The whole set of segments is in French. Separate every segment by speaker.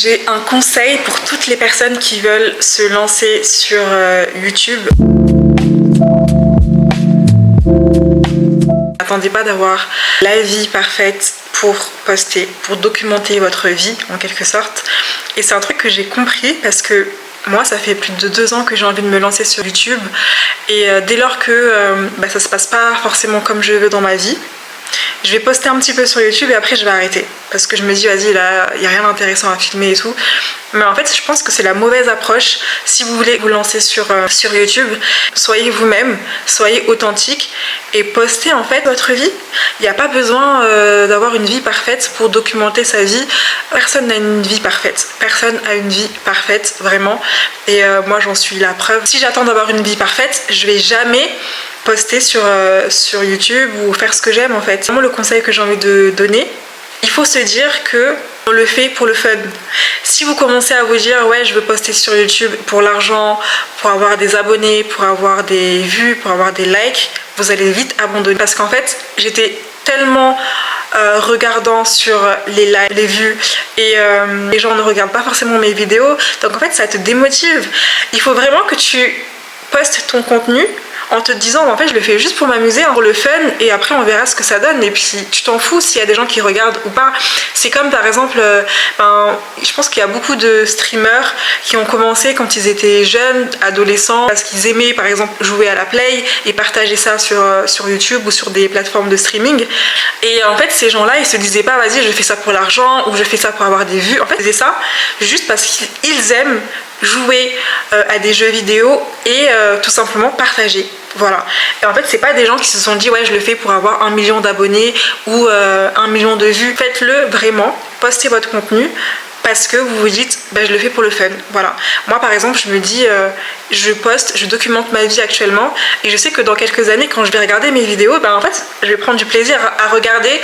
Speaker 1: J'ai un conseil pour toutes les personnes qui veulent se lancer sur YouTube. N'attendez pas d'avoir la vie parfaite pour poster, pour documenter votre vie en quelque sorte. Et c'est un truc que j'ai compris parce que moi ça fait plus de 2 ans que j'ai envie de me lancer sur YouTube. Et dès lors que ça se passe pas forcément comme je veux dans ma vie, je vais poster un petit peu sur YouTube et après je vais arrêter. Parce que je me dis vas-y là, il n'y a rien d'intéressant à filmer et tout. Mais en fait je pense que c'est la mauvaise approche. Si vous voulez vous lancer sur YouTube, soyez vous-même, soyez authentique et postez en fait votre vie. Il n'y a pas besoin d'avoir une vie parfaite pour documenter sa vie. Personne n'a une vie parfaite. Personne a une vie parfaite, vraiment. Et moi j'en suis la preuve. Si j'attends d'avoir une vie parfaite, je vais jamais poster sur YouTube ou faire ce que j'aime en fait. C'est vraiment le conseil que j'ai envie de donner. Il faut se dire que on le fait pour le fun. Si vous commencez à vous dire ouais je veux poster sur YouTube pour l'argent, pour avoir des abonnés, pour avoir des vues, pour avoir des likes, vous allez vite abandonner. Parce qu'en fait j'étais tellement regardant sur les likes, les vues et les gens ne regardent pas forcément mes vidéos. Donc en fait ça te démotive. Il faut vraiment que tu postes ton contenu en te disant en fait je le fais juste pour m'amuser, pour le fun et après on verra ce que ça donne et puis tu t'en fous s'il y a des gens qui regardent ou pas. C'est comme par exemple je pense qu'il y a beaucoup de streamers qui ont commencé quand ils étaient jeunes, adolescents, parce qu'ils aimaient par exemple jouer à la play et partager ça sur YouTube ou sur des plateformes de streaming. Et en fait ces gens là ils se disaient pas vas-y je fais ça pour l'argent ou je fais ça pour avoir des vues. En fait ils faisaient ça juste parce qu'ils aiment jouer à des jeux vidéo et tout simplement partager. Voilà. Et en fait c'est pas des gens qui se sont dit ouais je le fais pour avoir 1 million d'abonnés ou 1 million de vues. Faites-le vraiment, postez votre contenu parce que vous vous dites je le fais pour le fun. Voilà. Moi par exemple je me dis je poste, je documente ma vie actuellement et je sais que dans quelques années quand je vais regarder mes vidéos en fait je vais prendre du plaisir à regarder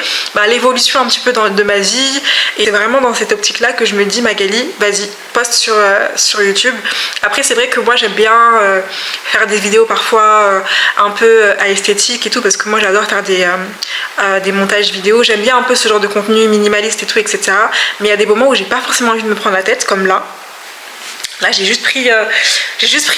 Speaker 1: l'évolution un petit peu de ma vie. Et c'est vraiment dans cette optique là que je me dis Magali vas-y poste sur YouTube. Après c'est vrai que moi j'aime bien faire des vidéos parfois un peu à esthétique et tout parce que moi j'adore faire des montages vidéo. J'aime bien un peu ce genre de contenu minimaliste et tout etc. Mais il y a des moments où j'ai pas forcément envie de me prendre la tête comme là. Là j'ai juste pris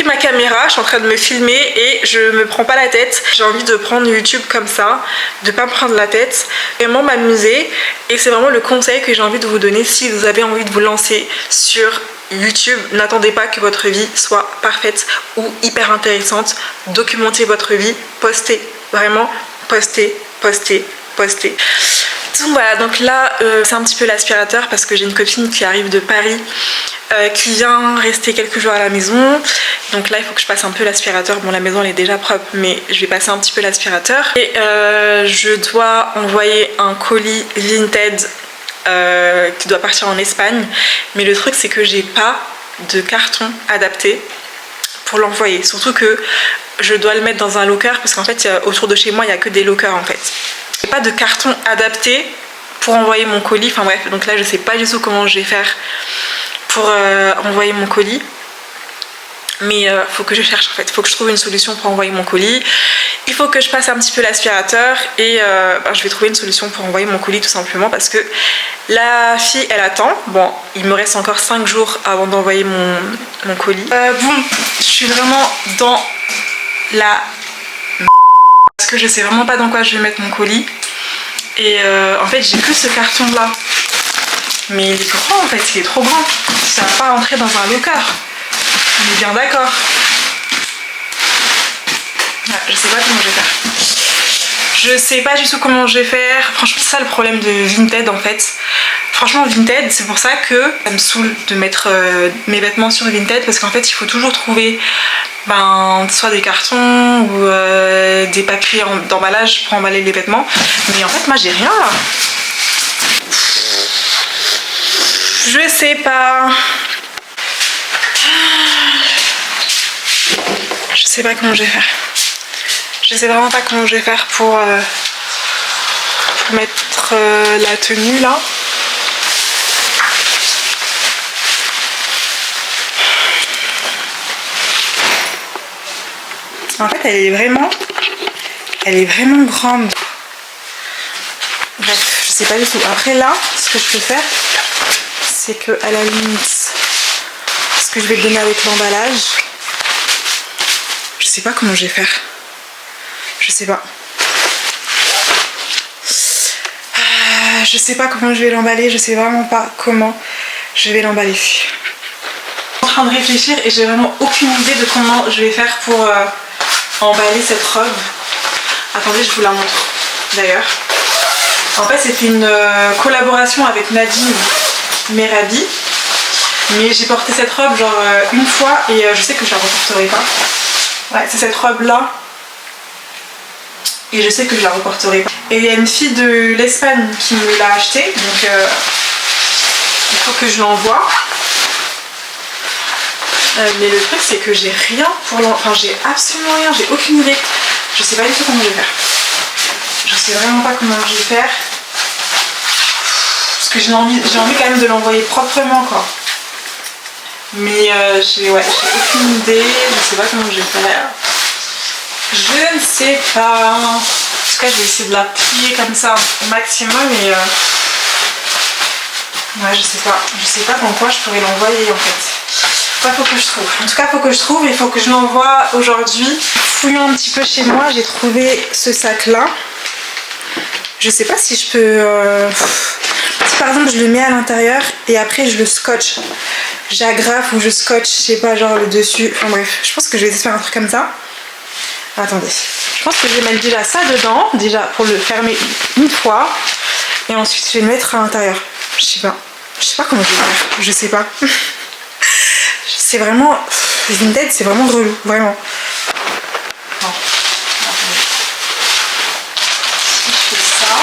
Speaker 1: ma caméra, je suis en train de me filmer et je me prends pas la tête. J'ai envie de prendre YouTube comme ça, de pas me prendre la tête, vraiment m'amuser. Et c'est vraiment le conseil que j'ai envie de vous donner si vous avez envie de vous lancer sur YouTube. N'attendez pas que votre vie soit parfaite ou hyper intéressante. Documentez votre vie, postez, vraiment postez, postez, postez. Donc voilà, donc là c'est un petit peu l'aspirateur parce que j'ai une copine qui arrive de Paris qui vient rester quelques jours à la maison. Donc là il faut que je passe un peu l'aspirateur. Bon la maison elle est déjà propre mais je vais passer un petit peu l'aspirateur. Et je dois envoyer un colis Vinted qui doit partir en Espagne. Mais le truc c'est que j'ai pas de carton adapté pour l'envoyer. Surtout que je dois le mettre dans un locker parce qu'en fait autour de chez moi il n'y a que des lockers en fait. J'ai pas de carton adapté pour envoyer mon colis. Enfin bref, donc là je sais pas du tout comment je vais faire pour envoyer mon colis. Mais faut que je cherche en fait, faut que je trouve une solution pour envoyer mon colis. Il faut que je passe un petit peu l'aspirateur et je vais trouver une solution pour envoyer mon colis tout simplement parce que la fille elle attend. Bon, il me reste encore 5 jours avant d'envoyer mon colis. Bon, je suis vraiment dans la parce que je sais vraiment pas dans quoi je vais mettre mon colis. Et en fait j'ai que ce carton là. Mais il est grand en fait, il est trop grand. Ça va pas rentrer dans un locker. On est bien d'accord. Ouais, je sais pas comment je vais faire. Je sais pas du tout comment je vais faire. Franchement c'est ça le problème de Vinted en fait. Franchement Vinted c'est pour ça que ça me saoule de mettre mes vêtements sur Vinted parce qu'en fait il faut toujours trouver soit des cartons ou des papiers d'emballage pour emballer les vêtements. Mais en fait moi j'ai rien là. Je sais pas. Je sais pas comment je vais faire. Je sais vraiment pas comment je vais faire pour mettre la tenue là. En fait elle est vraiment grande. Bref, je sais pas du tout. Après là, ce que je peux faire, c'est que à la limite, ce que je vais le donner avec l'emballage, je sais pas comment je vais faire. Je sais pas. Je sais pas comment je vais l'emballer, je sais vraiment pas comment je vais l'emballer. Je suis en train de réfléchir et j'ai vraiment aucune idée de comment je vais faire pour emballer cette robe. Attendez, je vous la montre d'ailleurs. En fait, c'était une collaboration avec Nadine Merabi. Mais j'ai porté cette robe genre une fois et je sais que je la reporterai pas. Ouais, c'est cette robe là. Et je sais que je la reporterai pas. Et il y a une fille de l'Espagne qui me l'a achetée. Donc il faut que je l'envoie. Mais le truc c'est que j'ai rien pour l'envoyer. Enfin j'ai absolument rien, j'ai aucune idée. Je sais pas du tout comment je vais faire. Je sais vraiment pas comment je vais faire. Parce que j'ai envie quand même de l'envoyer proprement quoi. Mais j'ai aucune idée, je sais pas comment je vais faire. Je ne sais pas. En tout cas je vais essayer de la plier comme ça au maximum et ouais je sais pas dans quoi je pourrais l'envoyer en fait. Ouais, faut que je trouve. En tout cas faut que je trouve, il faut que je l'envoie aujourd'hui. Fouillant un petit peu chez moi, j'ai trouvé ce sac là. Je sais pas si je peux si par exemple je le mets à l'intérieur et après je le scotche, j'agrafe ou je scotche, je sais pas, genre le dessus, enfin bref, je pense que je vais essayer de faire un truc comme ça. Attendez, je pense que je vais mettre déjà ça dedans, déjà pour le fermer une fois et ensuite je vais le mettre à l'intérieur. Je sais pas comment je vais faire, je sais pas. C'est vraiment, Vinted c'est vraiment relou, vraiment. Bon, attendez. Si je fais ça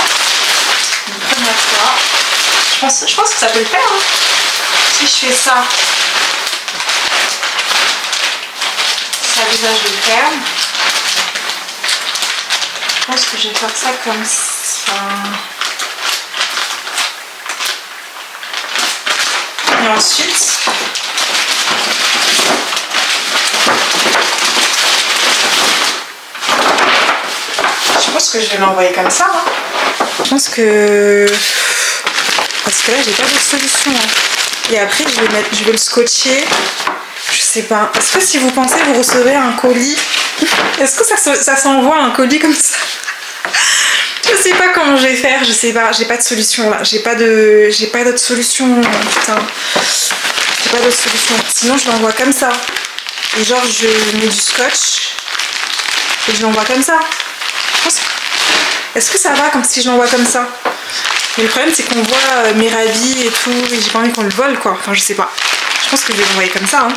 Speaker 1: une première fois, je pense que ça peut le faire hein. Si je fais ça déjà je le ferme. Je pense que je vais faire ça comme ça. Et ensuite, je pense que je vais l'envoyer comme ça. Hein. Je pense que... Parce que là, j'ai pas d'autre solution. Hein. Et après, je vais le scotcher. Je sais pas. Est-ce que si vous pensez vous recevez un colis, est-ce que ça s'envoie un colis comme ça? Je sais pas comment je vais faire, je sais pas, j'ai pas de solution là, j'ai pas d'autre solution, putain. J'ai pas d'autre solution. Sinon je l'envoie comme ça. Et genre je mets du scotch et je l'envoie comme ça. Est-ce que ça va comme si je l'envoie comme ça? Mais le problème c'est qu'on voit Merabi et tout, et j'ai pas envie qu'on le vole quoi. Enfin je sais pas. Je pense que je vais l'envoyer comme ça. Hein.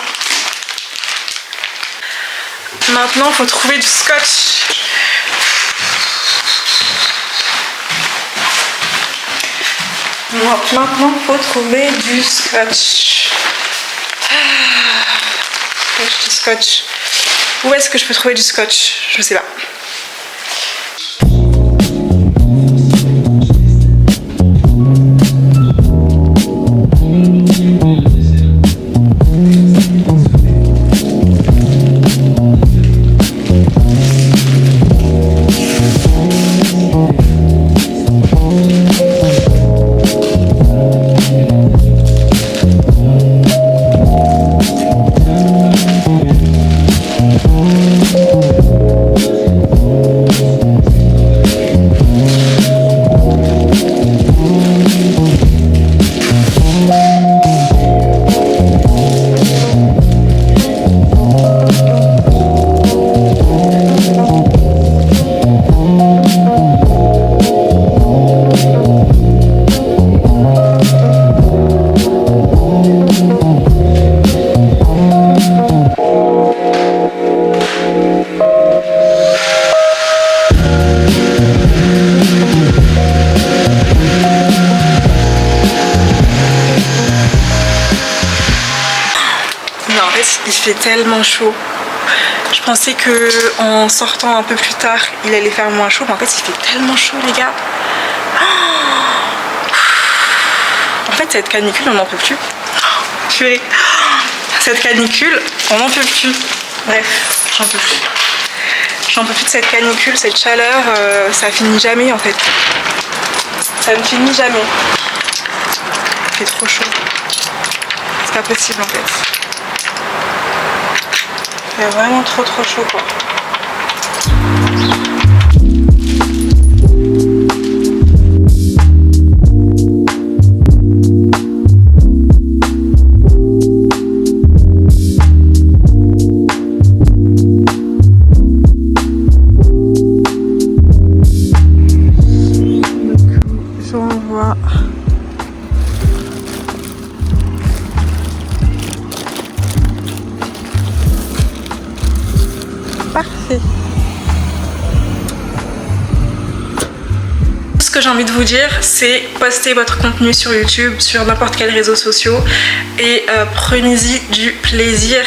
Speaker 1: Maintenant il faut trouver du scotch. Donc maintenant il faut trouver du scotch. Du scotch. Où est-ce que je peux trouver du scotch? Je sais pas. Il fait tellement chaud. Je pensais que en sortant un peu plus tard, il allait faire moins chaud, mais en fait, il fait tellement chaud, les gars. En fait, cette canicule, on n'en peut plus. Purée. Cette canicule, on n'en peut plus. Bref, j'en peux plus. J'en peux plus de cette canicule, cette chaleur, ça finit jamais en fait. Ça ne finit jamais. Il fait trop chaud. c'est pas possible en fait. C'est vraiment trop chaud quoi. J'envoie parfait. Ce que j'ai envie de vous dire, c'est poster votre contenu sur YouTube, sur n'importe quel réseau social et prenez-y du plaisir.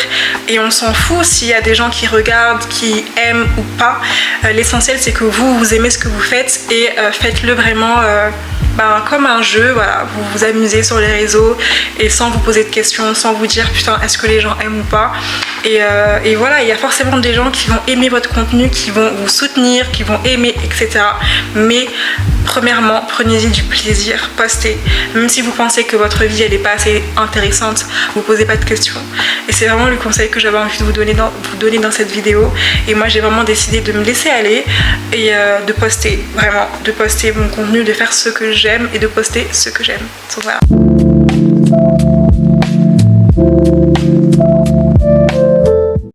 Speaker 1: Et on s'en fout s'il y a des gens qui regardent, qui aiment ou pas. L'essentiel, c'est que vous aimez ce que vous faites et faites-le vraiment comme un jeu. Voilà, vous vous amusez sur les réseaux et sans vous poser de questions, sans vous dire putain est-ce que les gens aiment ou pas. Et voilà, il y a forcément des gens qui vont aimer votre contenu, qui vont vous soutenir, qui vont aimer, etc. Mais premièrement, prenez-y du plaisir, postez. Même si vous pensez que votre vie elle n'est pas assez intéressante, vous posez pas de questions. Et c'est vraiment le conseil que j'avais envie de vous donner dans cette vidéo. Et moi j'ai vraiment décidé de me laisser aller et de poster, vraiment, de poster mon contenu, de faire ce que j'aime et de poster ce que j'aime. Donc voilà.